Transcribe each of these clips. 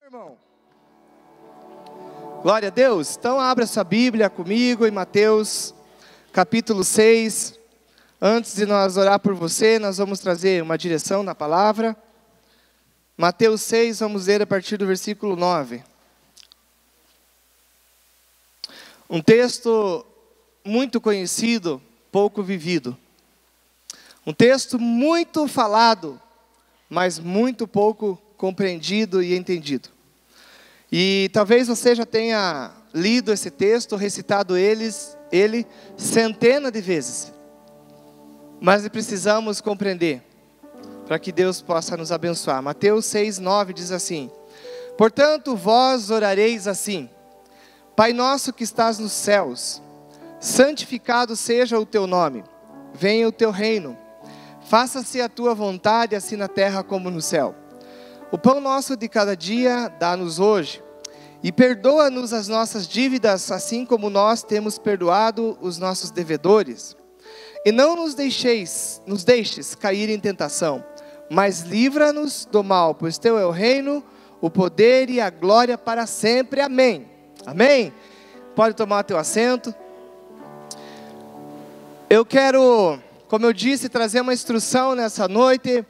Irmão, glória a Deus. Então abra sua Bíblia comigo em Mateus capítulo 6. Antes de nós orar por você, nós vamos trazer uma direção na palavra. Mateus 6, vamos ler a partir do versículo 9. Um texto muito conhecido, pouco vivido. Um texto muito falado, mas muito pouco compreendido e entendido. E talvez você já tenha lido esse texto, recitado ele centenas de vezes. Mas precisamos compreender, para que Deus possa nos abençoar. Mateus 6, 9 diz assim: Portanto, vós orareis assim: Pai nosso que estás nos céus, santificado seja o teu nome. Venha o teu reino. Faça-se a tua vontade, assim na terra como no céu. O pão nosso de cada dia dá-nos hoje, e perdoa-nos as nossas dívidas, assim como nós temos perdoado os nossos devedores. E não nos deixes cair em tentação, mas livra-nos do mal, pois teu é o reino, o poder e a glória para sempre. Amém. Amém? Pode tomar teu assento. Eu quero, como eu disse, trazer uma instrução nessa noite,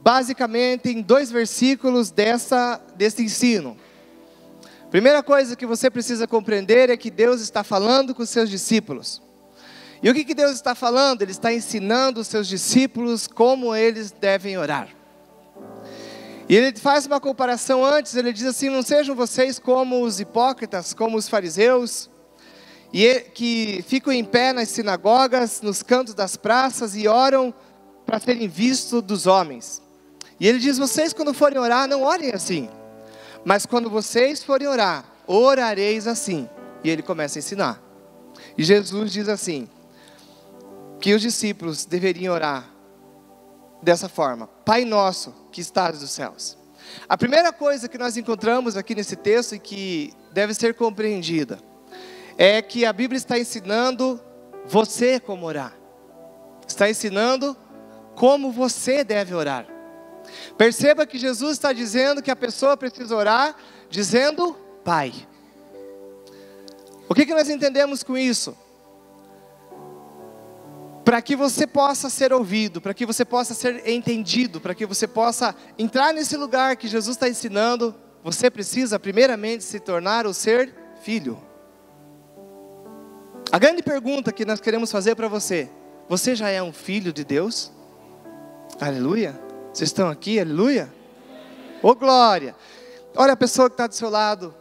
basicamente em 2 versículos desse ensino. Primeira coisa que você precisa compreender é que Deus está falando com os seus discípulos. E o que Deus está falando? Ele está ensinando os seus discípulos como eles devem orar. E ele faz uma comparação antes, ele diz assim: não sejam vocês como os hipócritas, como os fariseus, que ficam em pé nas sinagogas, nos cantos das praças e oram para serem vistos dos homens. E ele diz: vocês quando forem orar, não orem assim. Mas quando vocês forem orar, orareis assim. E ele começa a ensinar. E Jesus diz assim, que os discípulos deveriam orar dessa forma: Pai nosso que estás nos céus. A primeira coisa que nós encontramos aqui nesse texto e que deve ser compreendida é que a Bíblia está ensinando você como orar. Está ensinando como você deve orar. Perceba que Jesus está dizendo que a pessoa precisa orar dizendo Pai. O que nós entendemos com isso? Para que você possa ser ouvido, para que você possa ser entendido, para que você possa entrar nesse lugar que Jesus está ensinando, você precisa primeiramente se tornar o ser filho. A grande pergunta que nós queremos fazer para você: você já é um filho de Deus? Aleluia. Vocês estão aqui? Aleluia. Ô glória. Olha a pessoa que está do seu lado,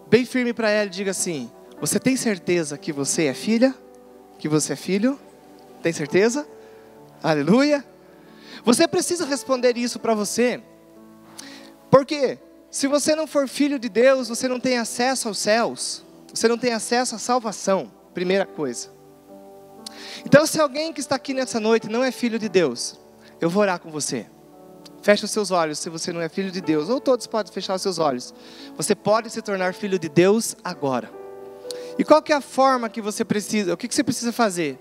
bem firme para ela, e diga assim: você tem certeza que você é filha? Que você é filho? Tem certeza? Aleluia. Você precisa responder isso para você. Porque se você não for filho de Deus, você não tem acesso aos céus. Você não tem acesso à salvação. Primeira coisa. Então, se alguém que está aqui nessa noite não é filho de Deus, eu vou orar com você. Feche os seus olhos se você não é filho de Deus. Ou todos podem fechar os seus olhos. Você pode se tornar filho de Deus agora. E qual que é a forma que você precisa? O que você precisa fazer?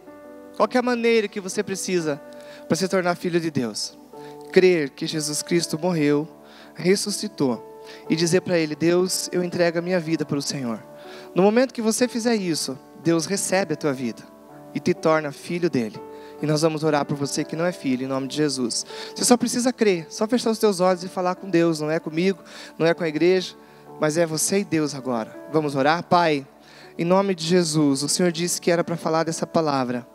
Qual que é a maneira que você precisa para se tornar filho de Deus? Crer que Jesus Cristo morreu, ressuscitou e dizer para Ele: Deus, eu entrego a minha vida para o Senhor. No momento que você fizer isso, Deus recebe a tua vida e te torna filho dEle. E nós vamos orar por você que não é filho, em nome de Jesus. Você só precisa crer, só fechar os teus olhos e falar com Deus. Não é comigo, não é com a igreja, mas é você e Deus agora. Vamos orar? Pai, em nome de Jesus, o Senhor disse que era para falar dessa palavra.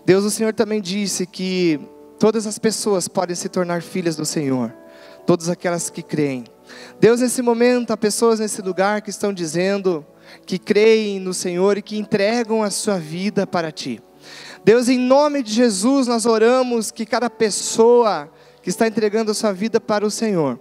Deus, o Senhor também disse que todas as pessoas podem se tornar filhas do Senhor. Todas aquelas que creem. Deus, nesse momento, há pessoas nesse lugar que estão dizendo que creem no Senhor e que entregam a sua vida para Ti. Deus, em nome de Jesus, nós oramos que cada pessoa que está entregando a sua vida para o Senhor,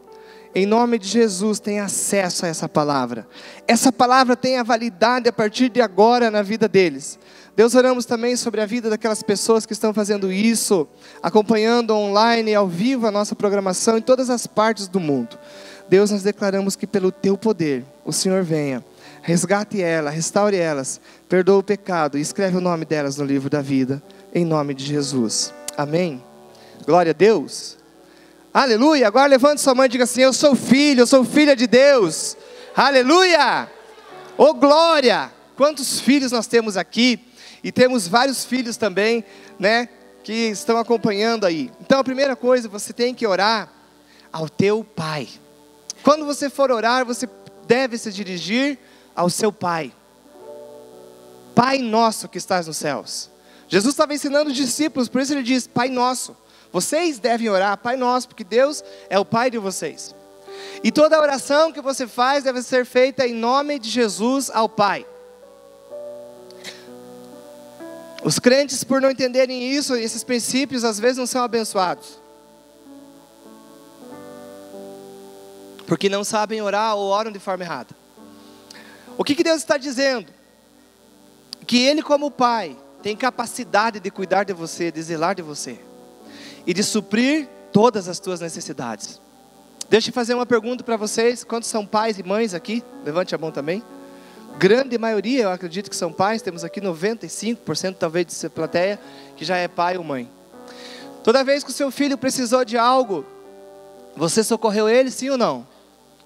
em nome de Jesus, tenha acesso a essa palavra. Essa palavra tenha validade a partir de agora na vida deles. Deus, oramos também sobre a vida daquelas pessoas que estão fazendo isso, acompanhando online, ao vivo a nossa programação em todas as partes do mundo. Deus, nós declaramos que pelo Teu poder, o Senhor venha, resgate elas, restaure elas, perdoa o pecado e escreve o nome delas no livro da vida, em nome de Jesus. Amém? Glória a Deus. Aleluia. Agora levante sua mão e diga assim: eu sou filho, eu sou filha de Deus. Aleluia. Oh glória. Quantos filhos nós temos aqui. E temos vários filhos também, né, que estão acompanhando aí. Então a primeira coisa, você tem que orar ao teu pai. Quando você for orar, você deve se dirigir ao seu pai. Pai nosso que estás nos céus. Jesus estava ensinando os discípulos, por isso ele diz: Pai nosso. Vocês devem orar Pai nosso, porque Deus é o Pai de vocês. E toda oração que você faz deve ser feita em nome de Jesus ao Pai. Os crentes, por não entenderem isso, esses princípios, às vezes não são abençoados. Porque não sabem orar ou oram de forma errada. O que Deus está dizendo? Que Ele, como Pai, tem capacidade de cuidar de você, de zelar de você. E de suprir todas as tuas necessidades. Deixa eu fazer uma pergunta para vocês. Quantos são pais e mães aqui? Levante a mão também. Grande maioria, eu acredito que são pais. Temos aqui 95% talvez de plateia que já é pai ou mãe. Toda vez que o seu filho precisou de algo, você socorreu ele, sim ou não?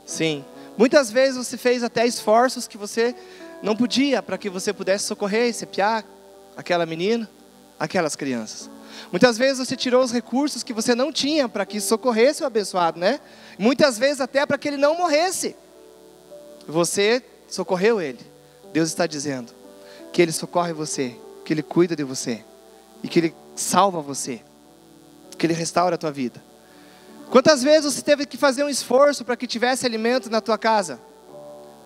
Sim. Muitas vezes você fez até esforços que você não podia, para que você pudesse socorrer esse piá, aquela menina, aquelas crianças. Muitas vezes você tirou os recursos que você não tinha para que socorresse o abençoado, né? Muitas vezes até para que ele não morresse. Você socorreu ele. Deus está dizendo que Ele socorre você, que Ele cuida de você, e que Ele salva você, que Ele restaura a tua vida. Quantas vezes você teve que fazer um esforço para que tivesse alimento na tua casa?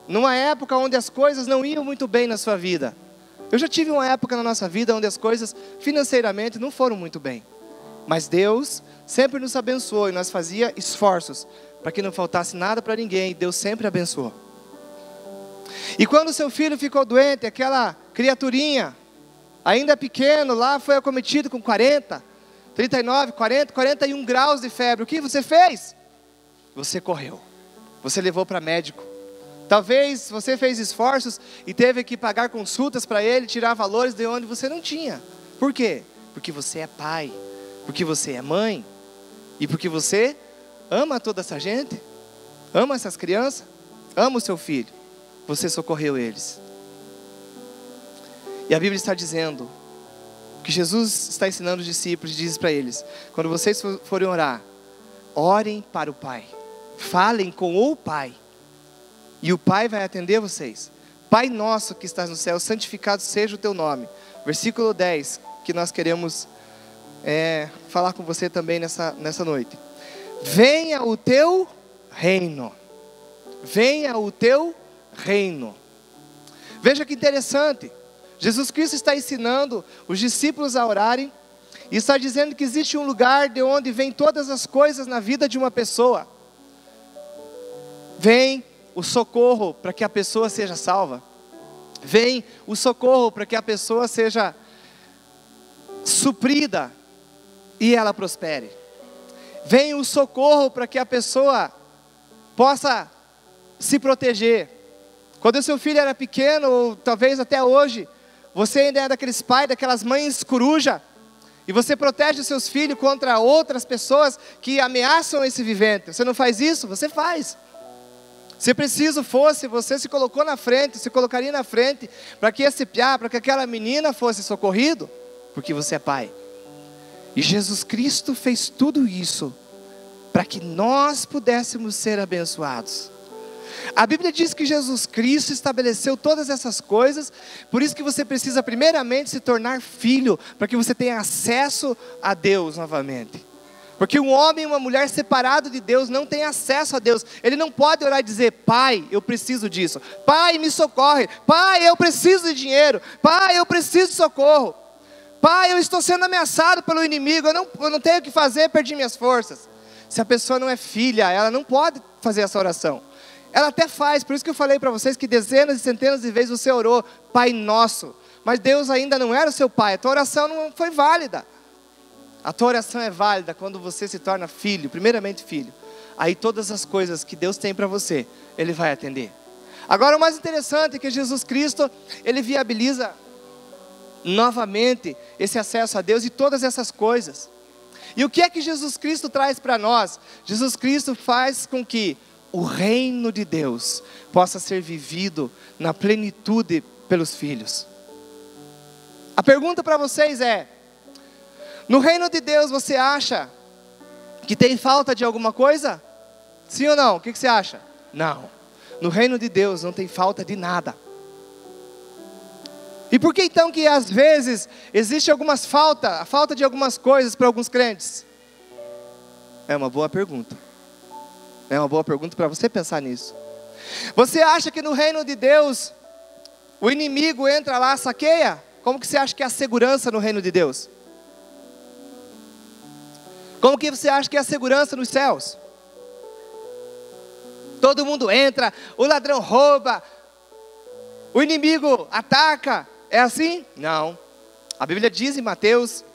Numa época onde as coisas não iam muito bem na sua vida. Eu já tive uma época na nossa vida onde as coisas financeiramente não foram muito bem. Mas Deus sempre nos abençoou e nós fazia esforços para que não faltasse nada para ninguém. E Deus sempre abençoou. E quando seu filho ficou doente, aquela criaturinha, ainda pequeno lá, foi acometido com 40, 39, 40, 41 graus de febre. O que você fez? Você correu. Você levou para médico. Talvez você fez esforços e teve que pagar consultas para ele, tirar valores de onde você não tinha. Por quê? Porque você é pai, porque você é mãe, e porque você ama toda essa gente, ama essas crianças, ama o seu filho. Você socorreu eles. E a Bíblia está dizendo que Jesus está ensinando os discípulos e diz para eles: quando vocês forem orar, orem para o Pai, falem com o Pai, e o Pai vai atender vocês. Pai nosso que estás no céu, santificado seja o teu nome. Versículo 10, que nós queremos falar com você também nessa noite. Venha o teu reino. Venha o teu reino. Veja que interessante. Jesus Cristo está ensinando os discípulos a orarem. E está dizendo que existe um lugar de onde vem todas as coisas na vida de uma pessoa. Vem o socorro para que a pessoa seja salva. Vem o socorro para que a pessoa seja suprida e ela prospere. Vem o socorro para que a pessoa possa se proteger. Quando o seu filho era pequeno, ou talvez até hoje, você ainda é daqueles pais, daquelas mães coruja, e você protege os seus filhos contra outras pessoas que ameaçam esse vivente. Você não faz isso? Você faz. Se preciso fosse, você se colocou na frente, se colocaria na frente, para que esse piá, para que aquela menina fosse socorrido, porque você é pai. E Jesus Cristo fez tudo isso, para que nós pudéssemos ser abençoados. A Bíblia diz que Jesus Cristo estabeleceu todas essas coisas, por isso que você precisa primeiramente se tornar filho, para que você tenha acesso a Deus novamente. Porque um homem e uma mulher separado de Deus não tem acesso a Deus. Ele não pode orar e dizer: Pai, eu preciso disso. Pai, me socorre. Pai, eu preciso de dinheiro. Pai, eu preciso de socorro. Pai, eu estou sendo ameaçado pelo inimigo. Eu não tenho o que fazer, perdi minhas forças. Se a pessoa não é filha, ela não pode fazer essa oração. Ela até faz, por isso que eu falei para vocês que dezenas e centenas de vezes você orou Pai Nosso. Mas Deus ainda não era o seu pai. A tua oração não foi válida. A tua oração é válida quando você se torna filho, primeiramente filho. Aí todas as coisas que Deus tem para você, Ele vai atender. Agora o mais interessante é que Jesus Cristo, Ele viabiliza novamente esse acesso a Deus e todas essas coisas. E o que é que Jesus Cristo traz para nós? Jesus Cristo faz com que o reino de Deus possa ser vivido na plenitude pelos filhos. A pergunta para vocês é: no reino de Deus você acha que tem falta de alguma coisa? Sim ou não? O que você acha? Não. No reino de Deus não tem falta de nada. E por que então que às vezes existe a falta de algumas coisas para alguns crentes? É uma boa pergunta. É uma boa pergunta para você pensar nisso. Você acha que no reino de Deus o inimigo entra lá, saqueia? Como que você acha que é a segurança no reino de Deus? Como que você acha que é a segurança nos céus? Todo mundo entra, o ladrão rouba, o inimigo ataca. É assim? Não. A Bíblia diz em Mateus,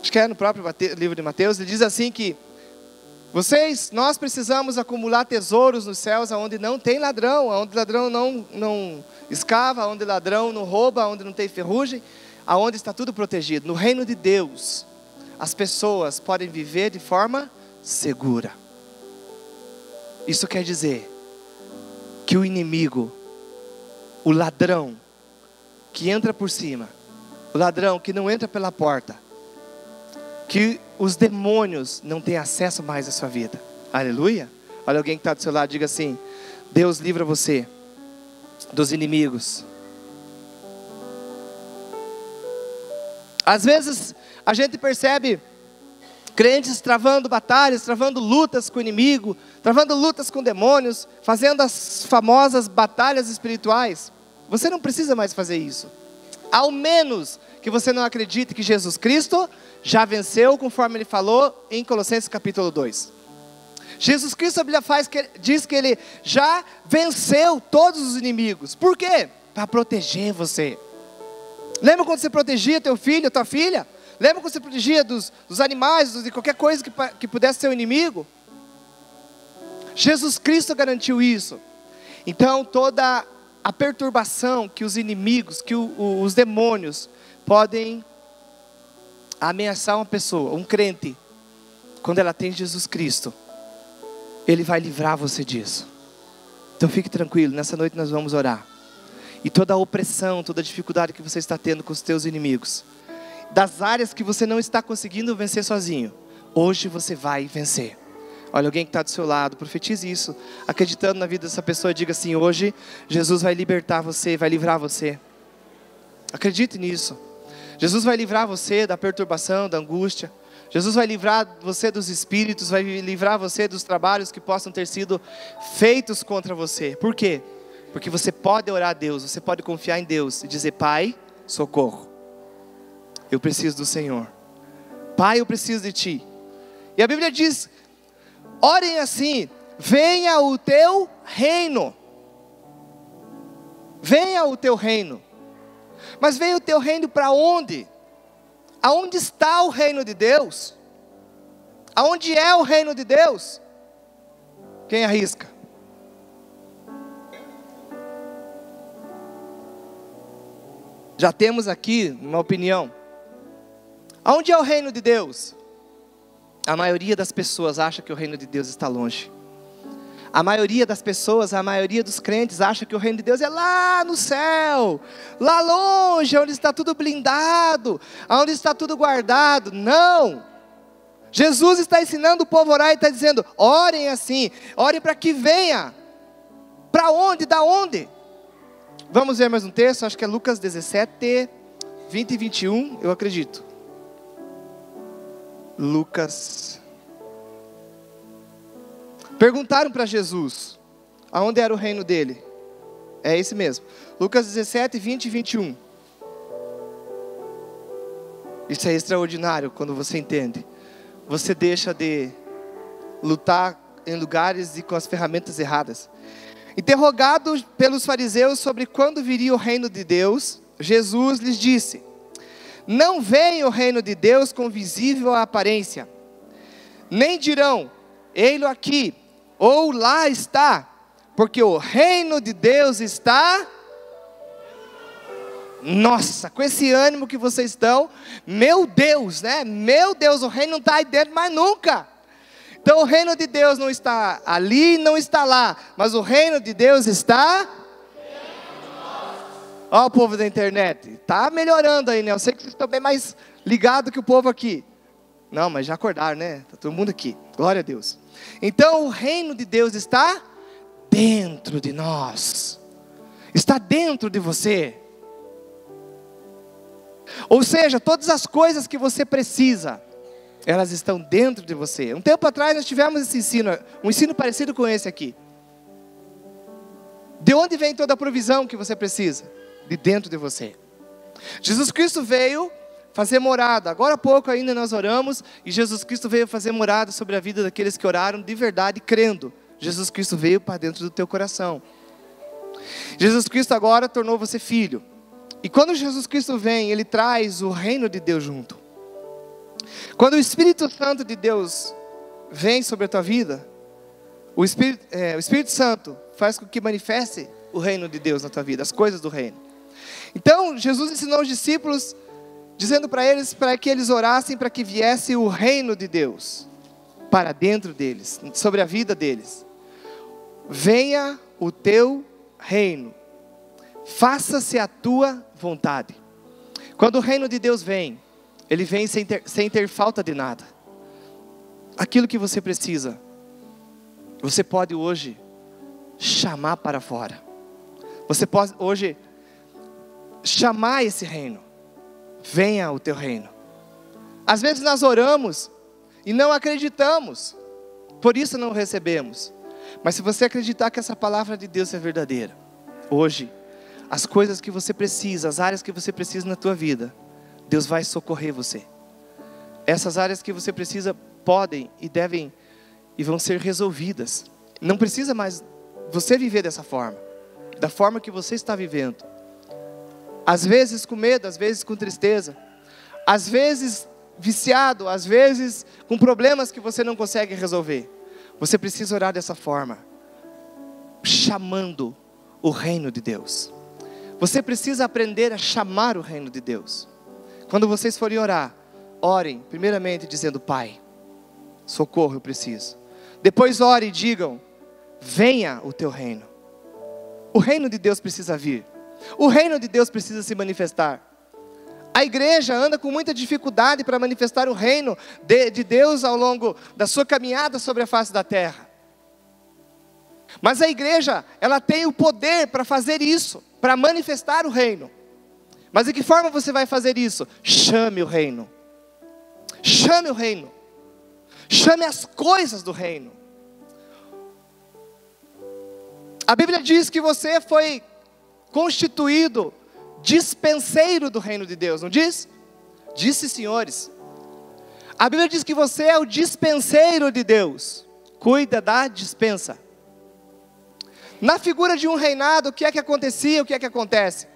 acho que é no próprio livro de Mateus, ele diz assim que nós precisamos acumular tesouros nos céus, onde não tem ladrão, onde ladrão não escava, onde ladrão não rouba, onde não tem ferrugem, aonde está tudo protegido. No reino de Deus, as pessoas podem viver de forma segura. Isso quer dizer que o inimigo, o ladrão que entra por cima, o ladrão que não entra pela porta, que os demônios não têm acesso mais à sua vida. Aleluia. Olha alguém que está do seu lado, diga assim: Deus livra você dos inimigos. Às vezes a gente percebe crentes travando batalhas, travando lutas com o inimigo, travando lutas com demônios, fazendo as famosas batalhas espirituais. Você não precisa mais fazer isso. Ao menos que você não acredite que Jesus Cristo já venceu, conforme ele falou em Colossenses capítulo 2. Jesus Cristo, a Bíblia diz que ele já venceu todos os inimigos. Por quê? Para proteger você. Lembra quando você protegia teu filho, tua filha? Lembra quando você protegia dos animais, de qualquer coisa que pudesse ser um inimigo? Jesus Cristo garantiu isso. Então toda a perturbação que os inimigos, que os demônios podem ameaçar uma pessoa, um crente, quando ela tem Jesus Cristo, Ele vai livrar você disso. Então fique tranquilo, nessa noite nós vamos orar. E toda a opressão, toda a dificuldade que você está tendo com os teus inimigos, das áreas que você não está conseguindo vencer sozinho, hoje você vai vencer. Olha alguém que está do seu lado, profetize isso, acreditando na vida dessa pessoa, diga assim: hoje Jesus vai libertar você, vai livrar você. Acredite nisso. Jesus vai livrar você da perturbação, da angústia. Jesus vai livrar você dos espíritos, vai livrar você dos trabalhos que possam ter sido feitos contra você. Por quê? Porque você pode orar a Deus, você pode confiar em Deus e dizer: Pai, socorro. Eu preciso do Senhor. Pai, eu preciso de Ti. E a Bíblia diz: orem assim: venha o Teu reino. Venha o Teu reino. Mas venha o Teu reino para onde? Aonde está o reino de Deus? Aonde é o reino de Deus? Quem arrisca? Já temos aqui uma opinião. Aonde é o reino de Deus? A maioria das pessoas acha que o reino de Deus está longe. A maioria das pessoas, a maioria dos crentes acha que o reino de Deus é lá no céu, lá longe, onde está tudo blindado, onde está tudo guardado. Não! Jesus está ensinando o povo a orar e está dizendo: orem assim, orem para que venha. Para onde? Da onde? Vamos ver mais um texto, acho que é Lucas 17, 20 e 21, eu acredito. Lucas. Perguntaram para Jesus aonde era o reino dele. É esse mesmo. Lucas 17, 20 e 21. Isso é extraordinário quando você entende. Você deixa de lutar em lugares e com as ferramentas erradas. Interrogado pelos fariseus sobre quando viria o reino de Deus, Jesus lhes disse: não vem o reino de Deus com visível aparência, nem dirão: ei-lo aqui, ou lá está, porque o reino de Deus está... Nossa, com esse ânimo que vocês estão, meu Deus, né? Meu Deus, o reino não está aí dentro mais nunca. Então o reino de Deus não está ali, não está lá, mas o reino de Deus está... Ó o povo da internet, está melhorando aí, né? Eu sei que vocês estão bem mais ligados que o povo aqui. Não, mas já acordaram, né? Está todo mundo aqui, glória a Deus. Então o reino de Deus está dentro de nós. Está dentro de você. Ou seja, todas as coisas que você precisa, elas estão dentro de você. Um tempo atrás nós tivemos esse ensino, um ensino parecido com esse aqui. De onde vem toda a provisão que você precisa? De dentro de você. Jesus Cristo veio fazer morada. Agora há pouco ainda nós oramos, e Jesus Cristo veio fazer morada sobre a vida daqueles que oraram de verdade, crendo. Jesus Cristo veio para dentro do teu coração. Jesus Cristo agora tornou você filho. E quando Jesus Cristo vem, Ele traz o reino de Deus junto. Quando o Espírito Santo de Deus vem sobre a tua vida, o Espírito Santo faz com que manifeste o reino de Deus na tua vida, as coisas do reino. Então Jesus ensinou os discípulos, dizendo para eles, para que eles orassem para que viesse o reino de Deus para dentro deles, sobre a vida deles. Venha o teu reino, faça-se a tua vontade. Quando o reino de Deus vem, Ele vem sem ter falta de nada. Aquilo que você precisa, você pode hoje chamar para fora. Você pode hoje chamar esse reino. Venha o teu reino. Às vezes nós oramos e não acreditamos, por isso não recebemos. Mas se você acreditar que essa palavra de Deus é verdadeira, hoje, as coisas que você precisa, as áreas que você precisa na tua vida, Deus vai socorrer você. Essas áreas que você precisa podem e devem e vão ser resolvidas. Não precisa mais você viver dessa forma, da forma que você está vivendo. Às vezes com medo, às vezes com tristeza, às vezes viciado, às vezes com problemas que você não consegue resolver. Você precisa orar dessa forma, chamando o reino de Deus. Você precisa aprender a chamar o reino de Deus. Quando vocês forem orar, orem primeiramente dizendo: Pai, socorro, eu preciso. Depois orem e digam: venha o teu reino. O reino de Deus precisa vir. O reino de Deus precisa se manifestar. A igreja anda com muita dificuldade para manifestar o reino de Deus ao longo da sua caminhada sobre a face da terra. Mas a igreja, ela tem o poder para fazer isso, para manifestar o reino. Mas de que forma você vai fazer isso? Chame o reino. Chame o reino. Chame as coisas do reino. A Bíblia diz que você foi constituído dispenseiro do reino de Deus, não diz? Disse, senhores. A Bíblia diz que você é o dispenseiro de Deus. Cuida da dispensa. Na figura de um reinado, o que é que acontecia, o que é que acontece?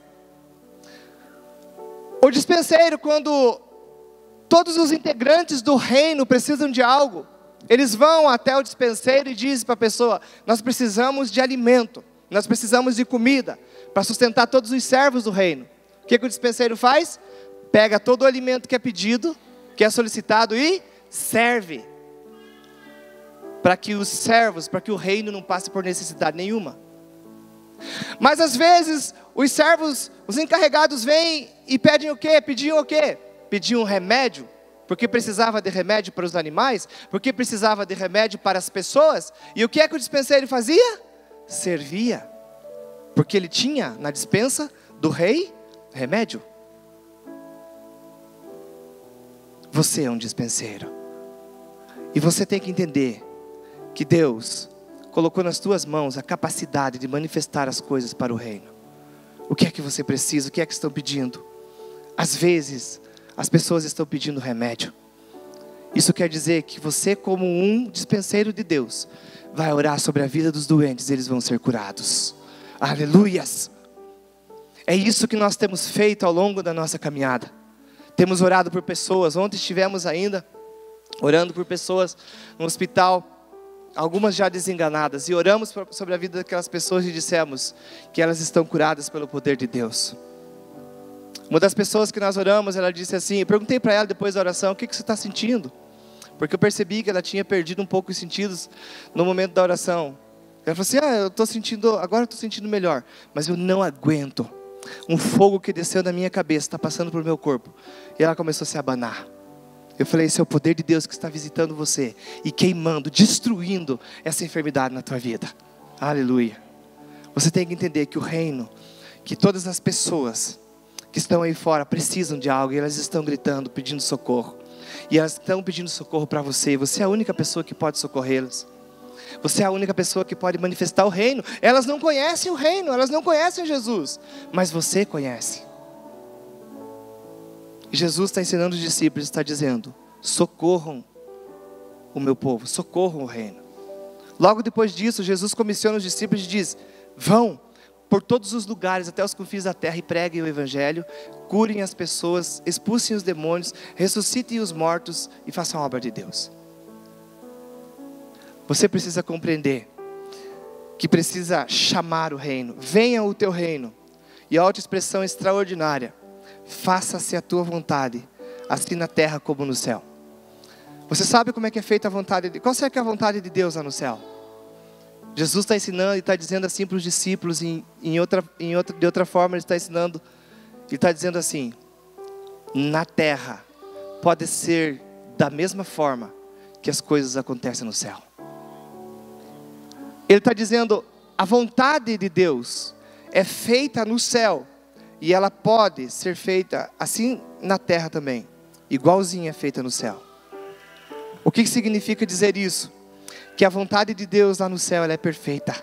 O dispenseiro, quando todos os integrantes do reino precisam de algo, eles vão até o dispenseiro e dizem para a pessoa: nós precisamos de alimento, nós precisamos de comida, para sustentar todos os servos do reino. O que o dispenseiro faz? Pega todo o alimento que é pedido, que é solicitado, e serve. Para que os servos, para que o reino não passe por necessidade nenhuma. Mas às vezes, os servos, os encarregados vêm e pedem o quê? Pediam o quê? Pediam remédio, porque precisava de remédio para os animais, porque precisava de remédio para as pessoas. E o que é que o dispenseiro fazia? Servia. Porque ele tinha na dispensa do rei remédio. Você é um dispenseiro. E você tem que entender que Deus colocou nas tuas mãos a capacidade de manifestar as coisas para o reino. O que é que você precisa? O que é que estão pedindo? Às vezes, as pessoas estão pedindo remédio. Isso quer dizer que você, como um dispenseiro de Deus, vai orar sobre a vida dos doentes e eles vão ser curados. Aleluias! É isso que nós temos feito ao longo da nossa caminhada. Temos orado por pessoas. Ontem estivemos ainda orando por pessoas no hospital, algumas já desenganadas, e oramos sobre a vida daquelas pessoas e dissemos que elas estão curadas pelo poder de Deus. Uma das pessoas que nós oramos, ela disse assim, eu perguntei para ela depois da oração, o que você está sentindo? Porque eu percebi que ela tinha perdido um pouco os sentidos no momento da oração. Ela falou assim, agora eu estou sentindo melhor, mas eu não aguento. Um fogo que desceu da minha cabeça, está passando por meu corpo. E ela começou a se abanar. Eu falei, esse é o poder de Deus que está visitando você e queimando, destruindo essa enfermidade na tua vida. Aleluia. Você tem que entender que o reino, que todas as pessoas que estão aí fora precisam de algo, e elas estão gritando, pedindo socorro. E elas estão pedindo socorro para você, e você é a única pessoa que pode socorrê-las. Você é a única pessoa que pode manifestar o reino. Elas não conhecem o reino, elas não conhecem Jesus, mas você conhece. E Jesus está ensinando os discípulos, está dizendo, socorram o meu povo, socorram o reino. Logo depois disso, Jesus comissiona os discípulos e diz, vão por todos os lugares, até os confins da terra, e preguem o evangelho, curem as pessoas, expulsem os demônios, ressuscitem os mortos e façam a obra de Deus. Você precisa compreender que precisa chamar o reino. Venha o teu reino. E a outra expressão extraordinária, faça-se a tua vontade, assim na terra como no céu. Você sabe como é que é feita a vontade de Deus? Qual será que é a vontade de Deus lá no céu? Jesus está ensinando e está dizendo assim para os discípulos, de outra forma ele está ensinando, ele está dizendo assim, na terra pode ser da mesma forma que as coisas acontecem no céu. Ele está dizendo, a vontade de Deus é feita no céu, e ela pode ser feita assim na terra também, igualzinha é feita no céu. O que significa dizer isso? Que a vontade de Deus lá no céu, ela é perfeita.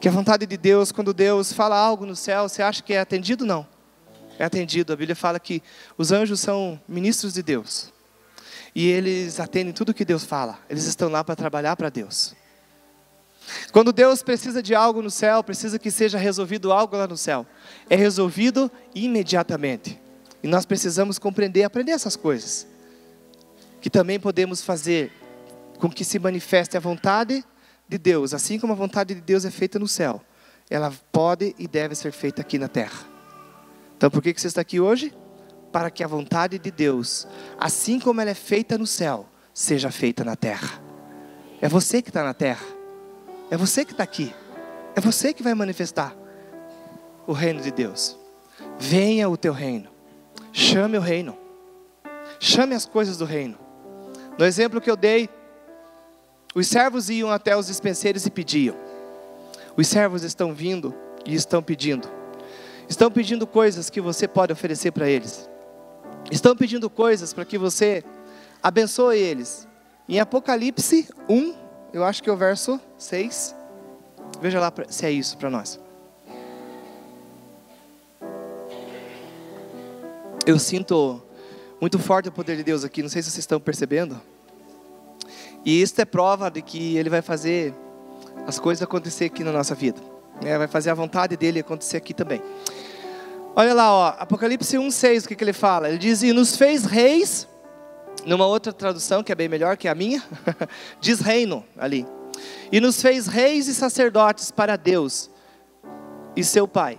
Que a vontade de Deus, quando Deus fala algo no céu, você acha que é atendido? Não. É atendido. A Bíblia fala que os anjos são ministros de Deus. E eles atendem tudo que Deus fala. Eles estão lá para trabalhar para Deus. Quando Deus precisa de algo no céu, precisa que seja resolvido algo lá no céu, é resolvido imediatamente. E nós precisamos compreender, aprender essas coisas. Que também podemos fazer com que se manifeste a vontade de Deus, assim como a vontade de Deus é feita no céu, ela pode e deve ser feita aqui na terra. Então por que você está aqui hoje? Para que a vontade de Deus, assim como ela é feita no céu, seja feita na terra. É você que está na terra, é você que está aqui, é você que vai manifestar o reino de Deus. Venha o teu reino, chame o reino, chame as coisas do reino. No exemplo que eu dei, os servos iam até os dispenseiros e pediam. Os servos estão vindo e estão pedindo. Estão pedindo coisas que você pode oferecer para eles. Estão pedindo coisas para que você abençoe eles. Em Apocalipse 1, eu acho que é o verso 6. Veja lá se é isso para nós. Eu sinto muito forte o poder de Deus aqui, não sei se vocês estão percebendo. E isso é prova de que Ele vai fazer as coisas acontecer aqui na nossa vida. Vai fazer a vontade dEle acontecer aqui também. Olha lá, ó, Apocalipse 1,6, o que Ele fala? Ele diz, e nos fez reis, numa outra tradução que é bem melhor que a minha, diz reino ali. E nos fez reis e sacerdotes para Deus e seu Pai.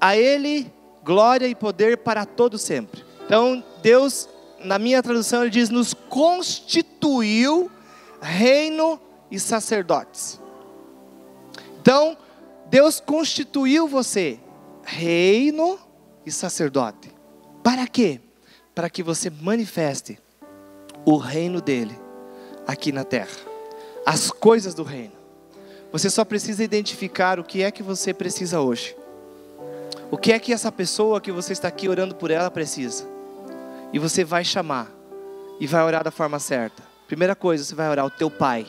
A Ele glória e poder para todo sempre. Então Deus, na minha tradução, Ele diz, nos constituiu reino e sacerdotes. Então, Deus constituiu você reino e sacerdote. Para quê? Para que você manifeste o reino dele aqui na terra. As coisas do reino. Você só precisa identificar o que é que você precisa hoje. O que é que essa pessoa que você está aqui orando por ela precisa. E você vai chamar e vai orar da forma certa. Primeira coisa, você vai orar o teu pai.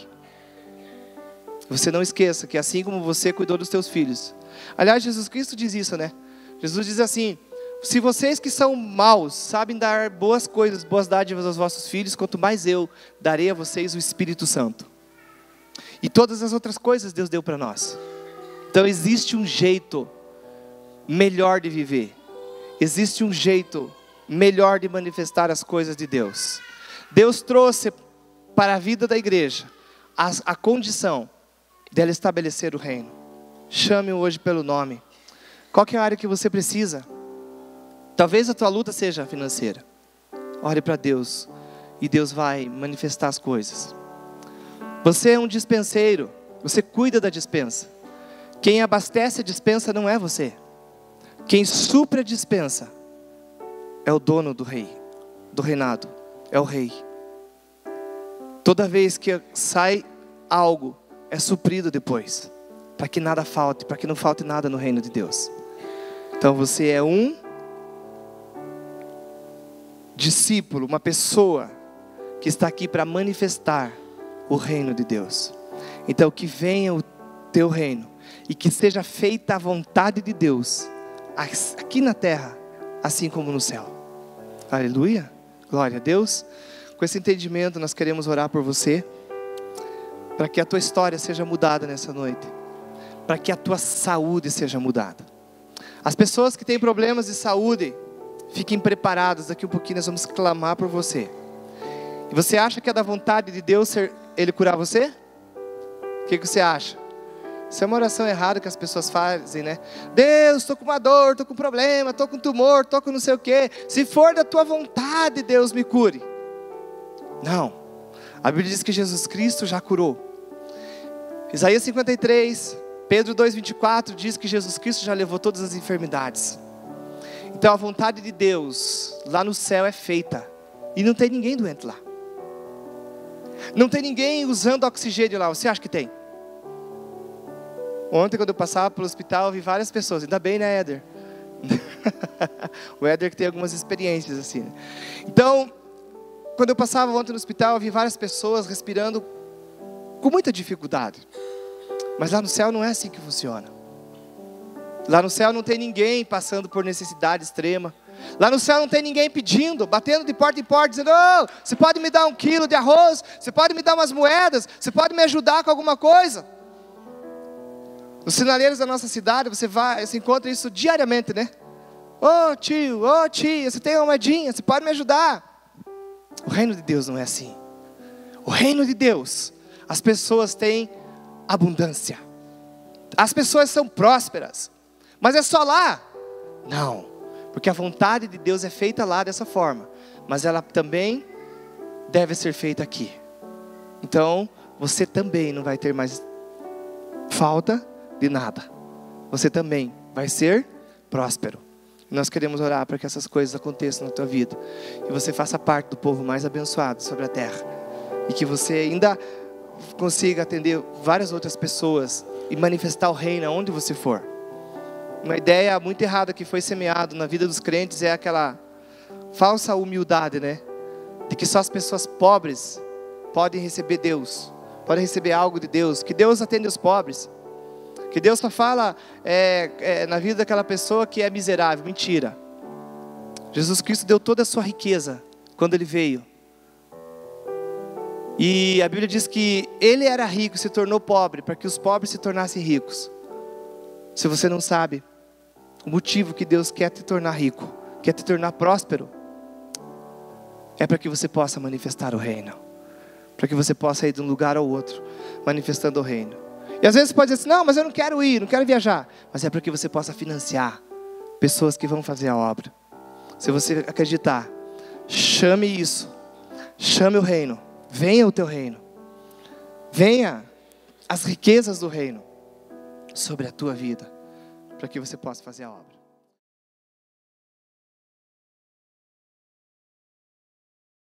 Você não esqueça que assim como você cuidou dos teus filhos. Aliás, Jesus Cristo diz isso, né? Jesus diz assim, se vocês que são maus sabem dar boas coisas, boas dádivas aos vossos filhos, quanto mais eu darei a vocês o Espírito Santo. E todas as outras coisas Deus deu para nós. Então existe um jeito melhor de viver. Existe um jeito melhor de manifestar as coisas de Deus. Deus trouxe para a vida da igreja a condição dela estabelecer o reino. Chame-o hoje pelo nome. Qual que é a área que você precisa? Talvez a tua luta seja financeira. Ore para Deus e Deus vai manifestar as coisas. Você é um dispenseiro, você cuida da despensa. Quem abastece a despensa não é você. Quem supre a despensa é o dono do reinado, é o rei. Toda vez que sai algo, é suprido depois, para que nada falte, para que não falte nada no reino de Deus. Então você é um discípulo, uma pessoa que está aqui para manifestar o reino de Deus. Então que venha o teu reino e que seja feita a vontade de Deus aqui na terra, assim como no céu. Aleluia, glória a Deus. Com esse entendimento nós queremos orar por você, para que a tua história seja mudada nessa noite, para que a tua saúde seja mudada. As pessoas que têm problemas de saúde, fiquem preparados, daqui um pouquinho nós vamos clamar por você. E você acha que é da vontade de Deus Ele curar você? O que você acha? Isso é uma oração errada que as pessoas fazem, né? Deus, estou com uma dor, estou com um problema, estou com um tumor, estou com não sei o quê. Se for da tua vontade, Deus me cure. Não. A Bíblia diz que Jesus Cristo já curou. Isaías 53, Pedro 2,24 diz que Jesus Cristo já levou todas as enfermidades. Então a vontade de Deus lá no céu é feita. E não tem ninguém doente lá. Não tem ninguém usando oxigênio lá. Você acha que tem? Ontem quando eu passava pelo hospital eu vi várias pessoas. Ainda bem, né, Éder? O Éder que tem algumas experiências assim, né? Então, quando eu passava ontem no hospital eu vi várias pessoas respirando com muita dificuldade. Mas lá no céu não é assim que funciona. Lá no céu não tem ninguém passando por necessidade extrema. Lá no céu não tem ninguém pedindo, batendo de porta em porta, dizendo: oh, você pode me dar 1 quilo de arroz? Você pode me dar umas moedas? Você pode me ajudar com alguma coisa? Nos sinaleiros da nossa cidade, você encontra isso diariamente, né? Ô tio, ô tia, você tem uma moedinha? Você pode me ajudar? O reino de Deus não é assim. O reino de Deus, as pessoas têm abundância. As pessoas são prósperas. Mas é só lá? Não. Porque a vontade de Deus é feita lá dessa forma. Mas ela também deve ser feita aqui. Então, você também não vai ter mais falta de nada. Você também vai ser próspero. Nós queremos orar para que essas coisas aconteçam na tua vida. E você faça parte do povo mais abençoado sobre a terra. E que você ainda consiga atender várias outras pessoas e manifestar o reino aonde você for. Uma ideia muito errada que foi semeada na vida dos crentes é aquela falsa humildade, né? De que só as pessoas pobres podem receber Deus, podem receber algo de Deus, que Deus atende os pobres, que Deus só fala na vida daquela pessoa que é miserável. Mentira. Jesus Cristo deu toda a sua riqueza quando Ele veio. E a Bíblia diz que Ele era rico e se tornou pobre, para que os pobres se tornassem ricos. Se você não sabe o motivo que Deus quer te tornar rico, quer te tornar próspero, é para que você possa manifestar o reino, para que você possa ir de um lugar ao outro, manifestando o reino. E às vezes você pode dizer assim: não, mas eu não quero ir, não quero viajar. Mas é para que você possa financiar pessoas que vão fazer a obra. Se você acreditar, chame isso, chame o reino, venha o teu reino, venha as riquezas do reino sobre a tua vida, para que você possa fazer a obra.